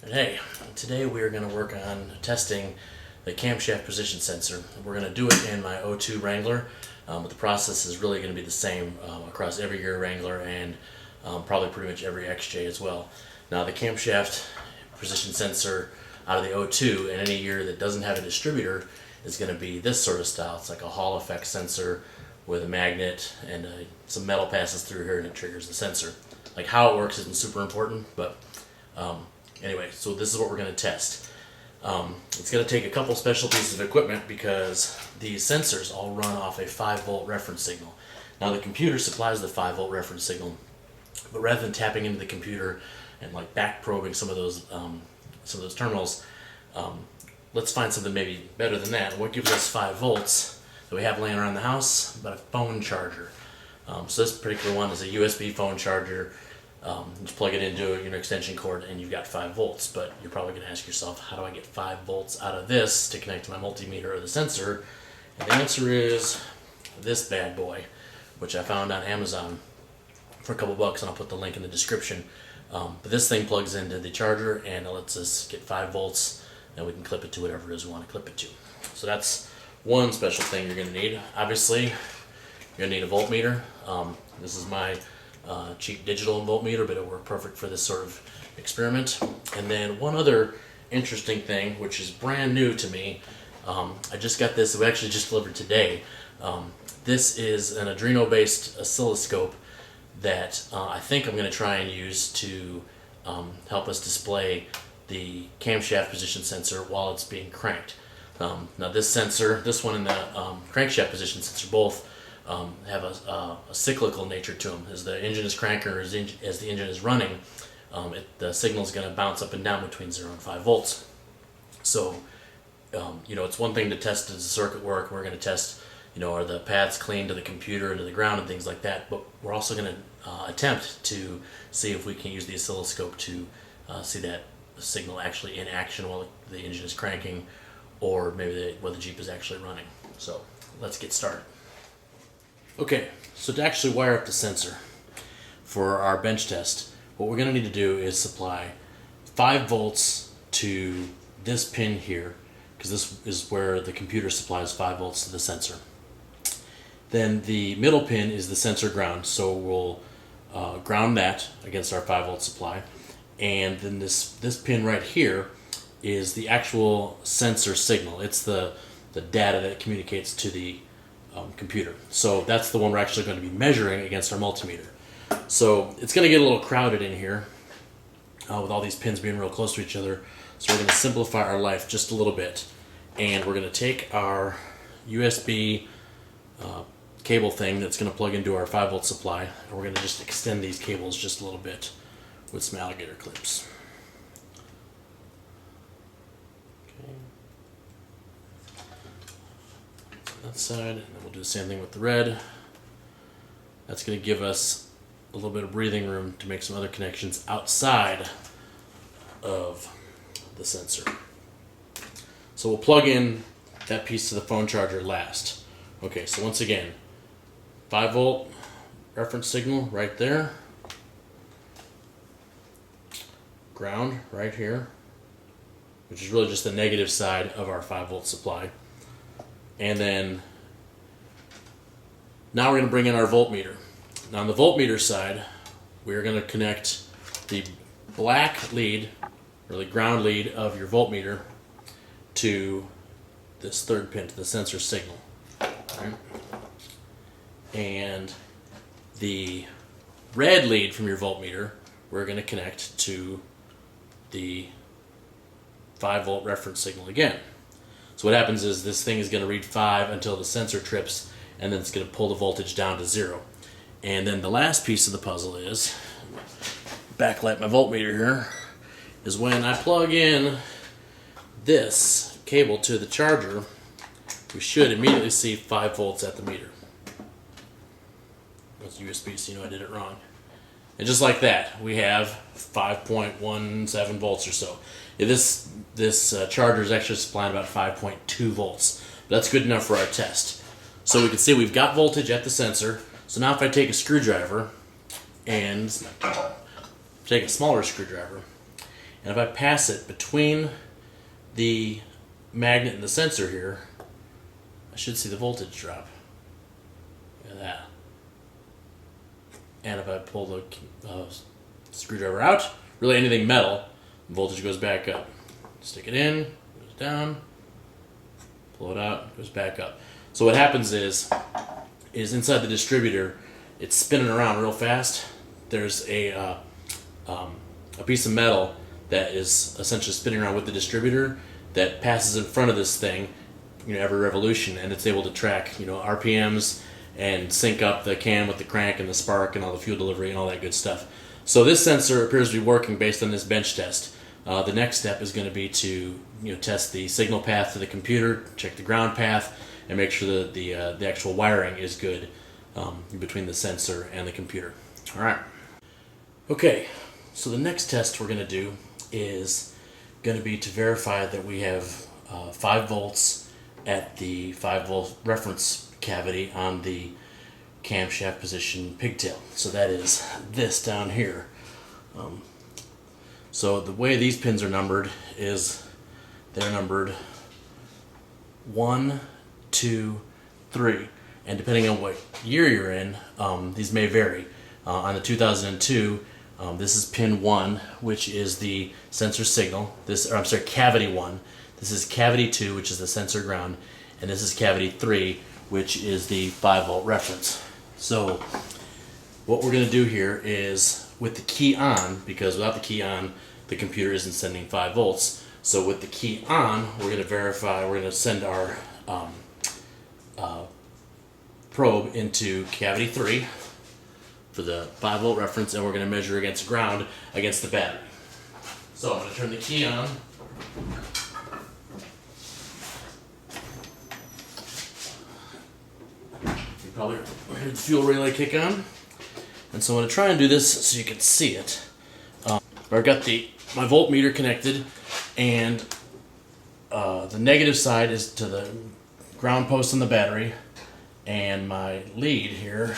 Hey, today we are going to work on testing the camshaft position sensor. We're going to do it in my O2 Wrangler, but the process is really going to be the same across every year Wrangler and probably pretty much every XJ as well. Now the camshaft position sensor out of the O2 in any year that doesn't have a distributor is going to be this sort of style. It's like a Hall effect sensor with a magnet and some metal passes through here and it triggers the sensor. Like how it works isn't super important, but anyway, so this is what we're going to test. It's going to take a couple special pieces of equipment because these sensors all run off a 5-volt reference signal. Now the computer supplies the 5-volt reference signal, but rather than tapping into the computer and like back probing some of those terminals, let's find something maybe better than that. What gives us 5 volts that we have laying around the house? But a phone charger. So this particular one is a USB phone charger. Just plug it into your extension cord and you've got 5 volts. But you're probably going to ask yourself, how do I get 5 volts out of this to connect to my multimeter or the sensor? And the answer is this bad boy, which I found on Amazon for a couple bucks, and I'll put the link in the description. But this thing plugs into the charger and it lets us get 5 volts, and we can clip it to whatever it is we want to clip it to. So that's one special thing you're going to need. Obviously, you're going to need a voltmeter. This is my cheap digital voltmeter, but it'll work perfect for this sort of experiment. And then one other interesting thing, which is brand new to me, I just got this, we actually just delivered today. This is an Arduino-based oscilloscope that I think I'm going to try and use to help us display the camshaft position sensor while it's being cranked. Now this sensor, this one and the crankshaft position sensor both have a cyclical nature to them. As the engine is cranking or as the engine is running, the signal is going to bounce up and down between 0 and 5 volts. So, it's one thing to test does the circuit work. We're going to test, are the paths clean to the computer and to the ground and things like that. But we're also going to attempt to see if we can use the oscilloscope to see that signal actually in action while the engine is cranking, or maybe while the Jeep is actually running. So let's get started. Okay, so to actually wire up the sensor for our bench test, what we're going to need to do is supply 5 volts to this pin here, because this is where the computer supplies 5 volts to the sensor. Then the middle pin is the sensor ground, so we'll ground that against our 5 volt supply. And then this pin right here is the actual sensor signal. It's the data that communicates to the computer. So that's the one we're actually going to be measuring against our multimeter. So it's going to get a little crowded in here with all these pins being real close to each other. So we're going to simplify our life just a little bit. And we're going to take our USB cable thing that's going to plug into our 5 volt supply, and we're going to just extend these cables just a little bit with some alligator clips. Okay. That side, and then we'll do the same thing with the red. That's going to give us a little bit of breathing room to make some other connections outside of the sensor. So we'll plug in that piece to the phone charger last. Okay, so once again, 5 volt reference signal right there. Ground right here, which is really just the negative side of our 5 volt supply. And then now we're going to bring in our voltmeter. Now on the voltmeter side, we're going to connect the black lead, or the ground lead of your voltmeter, to this third pin, to the sensor signal. Right? And the red lead from your voltmeter, we're going to connect to the 5 volt reference signal again. So what happens is this thing is going to read 5 until the sensor trips, and then it's going to pull the voltage down to 0. And then the last piece of the puzzle is, backlight my voltmeter here, is when I plug in this cable to the charger, we should immediately see 5 volts at the meter. That's USB, so I did it wrong. And just like that, we have 5.17 volts or so. Yeah, this charger is actually supplying about 5.2 volts. But that's good enough for our test. So we can see we've got voltage at the sensor. So now if I take a screwdriver and take a smaller screwdriver And if I pass it between the magnet and the sensor here, I should see the voltage drop. Look at that. And if I pull the screwdriver out, really anything metal, the voltage goes back up. Stick it in, goes down, pull it out, goes back up. So what happens is inside the distributor, it's spinning around real fast. There's a piece of metal that is essentially spinning around with the distributor that passes in front of this thing, every revolution, and it's able to track, RPMs and sync up the cam with the crank and the spark and all the fuel delivery and all that good stuff. So this sensor appears to be working based on this bench test. The next step is going to be to test the signal path to the computer, check the ground path, and make sure that the actual wiring is good between the sensor and the computer. All right. Okay, so the next test we're going to do is going to be to verify that we have 5 volts at the 5 volt reference cavity on the camshaft position pigtail. So that is this down here. So the way these pins are numbered is they're numbered 1, 2, 3, and depending on what year you're in, these may vary. On the 2002, this is pin 1, which is the sensor signal. Cavity 1. This is cavity 2, which is the sensor ground, and this is cavity 3, which is the 5 volt reference. So what we're going to do here is with the key on, because without the key on, the computer isn't sending 5 volts. So with the key on, we're going to verify, we're going to send our probe into cavity 3 for the 5 volt reference, and we're going to measure against ground against the battery. So I'm going to turn the key on. You probably heard the fuel relay kick on. And so I'm going to try and do this so you can see it. I've got my voltmeter connected, and the negative side is to the ground post on the battery, and my lead here,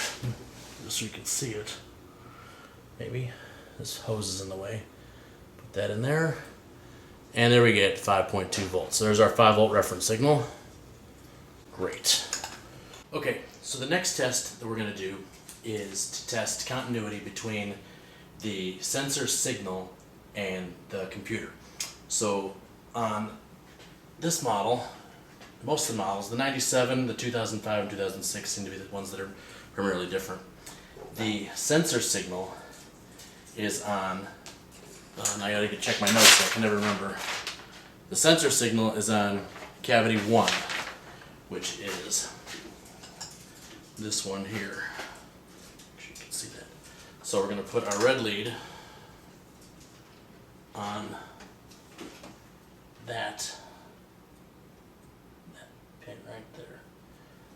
just so you can see it, maybe this hose is in the way, put that in there, and there we get 5.2 volts. So there's our 5 volt reference signal. Great. Okay, so the next test that we're going to do is to test continuity between the sensor signal and the computer. So on this model, most of the models, the 97, the 2005, and 2006 seem to be the ones that are primarily different. The sensor signal is on, and I gotta check my notes, I can never remember. The sensor signal is on cavity 1, which is this one here. You can see that. So we're going to put our red lead on that pin right there.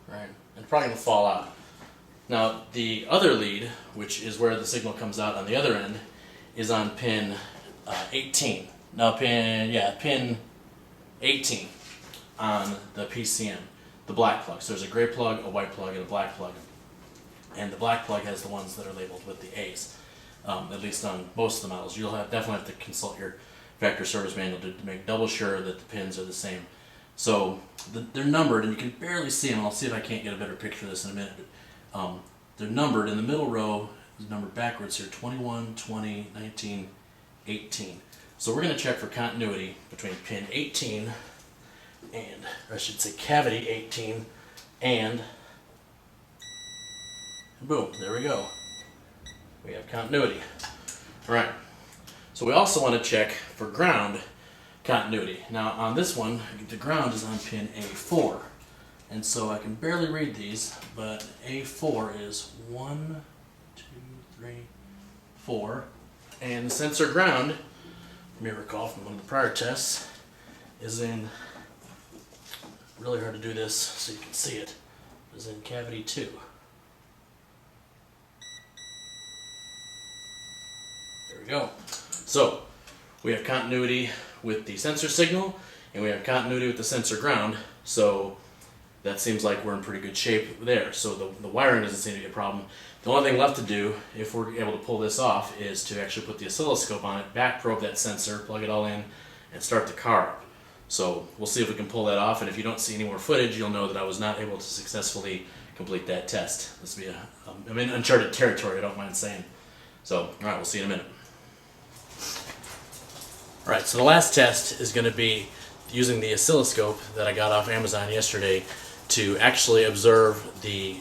Right? And it's probably going to fall out. Now the other lead, which is where the signal comes out on the other end, is on pin 18. Now pin 18 on the PCM, the black plug. So there's a gray plug, a white plug, and a black plug. And the black plug has the ones that are labeled with the A's, at least on most of the models. You'll definitely have to consult your factory service manual to make double sure that the pins are the same. So they're numbered, and you can barely see them. I'll see if I can't get a better picture of this in a minute. They're numbered. In the middle row is numbered backwards here, 21, 20, 19, 18. So we're going to check for continuity between pin 18 and, or I should say cavity 18, and boom, there we go. We have continuity. All right. So we also want to check for ground continuity. Now on this one, the ground is on pin A4. And so I can barely read these, but A4 is 1, 2, 3, 4. And the sensor ground, you may recall from one of the prior tests, is in, really hard to do this so you can see it, is in cavity 2. There we go. So we have continuity with the sensor signal, and we have continuity with the sensor ground. So that seems like we're in pretty good shape there. So the wiring doesn't seem to be a problem. The only thing left to do, if we're able to pull this off, is to actually put the oscilloscope on it, back probe that sensor, plug it all in, and start the car up. So we'll see if we can pull that off, and if you don't see any more footage, you'll know that I was not able to successfully complete that test. This will be I'm in uncharted territory, I don't mind saying. So, alright, we'll see you in a minute. Alright, so the last test is going to be using the oscilloscope that I got off Amazon yesterday to actually observe the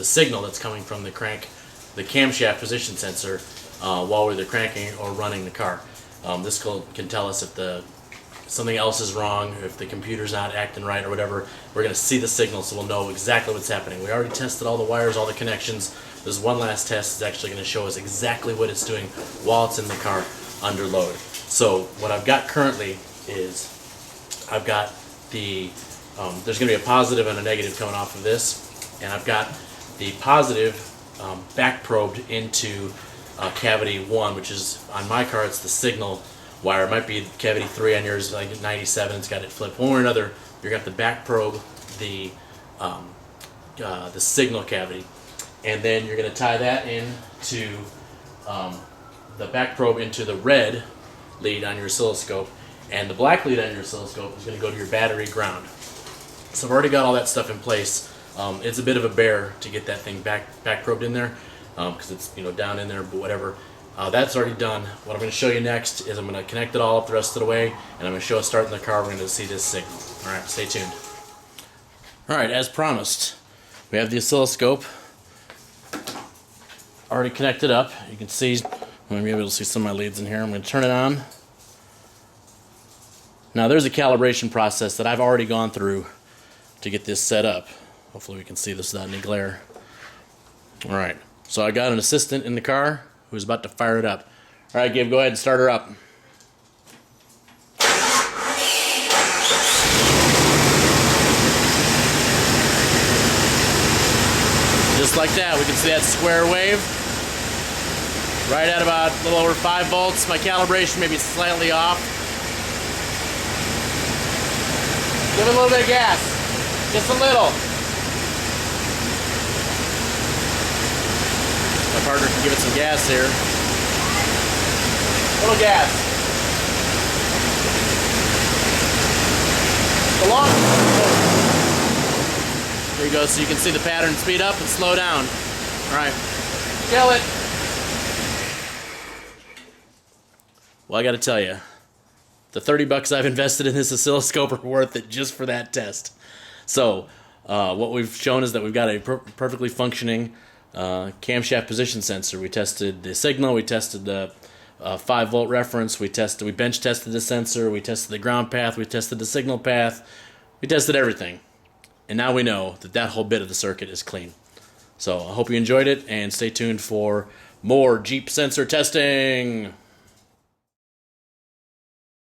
signal that's coming from the camshaft position sensor while we're either cranking or running the car. This can tell us if something else is wrong, if the computer's not acting right or whatever. We're going to see the signal, so we'll know exactly what's happening. We already tested all the wires, all the connections. This one last test is actually going to show us exactly what it's doing while it's in the car under load. So what I've got currently is I've got there's going to be a positive and a negative coming off of this, and I've got the positive back probed into cavity 1, which is, on my car, it's the signal wire. It might be cavity 3 on yours, like 97, it's got it flipped. One way or another, you're going to have to back probe the signal cavity, and then you're going to tie that into the back probe into the red lead on your oscilloscope, and the black lead on your oscilloscope is going to go to your battery ground. So I've already got all that stuff in place. It's a bit of a bear to get that thing back probed in there because it's down in there, but whatever. That's already done. What I'm going to show you next is I'm going to connect it all up the rest of the way, and I'm going to show us starting the car. We're going to see this signal. All right, stay tuned. All right, as promised, we have the oscilloscope already connected up. You can see, I'm going to be able to see some of my leads in here. I'm going to turn it on. Now there's a calibration process that I've already gone through to get this set up. Hopefully we can see this without any glare. All right, so I got an assistant in the car who's about to fire it up. All right, Gabe, go ahead and start her up. Just like that, we can see that square wave. Right at about a little over 5 volts. My calibration may be slightly off. Give it a little bit of gas. Just a little. My partner can give it some gas here. A little gas. The long. There you go, so you can see the pattern speed up and slow down. Alright. Kill it. Well, I gotta tell you, the $30 I've invested in this oscilloscope are worth it just for that test. So, what we've shown is that we've got a perfectly functioning camshaft position sensor. We tested the signal, we tested the 5-volt reference, we bench tested the sensor, we tested the ground path, we tested the signal path, we tested everything. And now we know that that whole bit of the circuit is clean. So I hope you enjoyed it, and stay tuned for more Jeep sensor testing.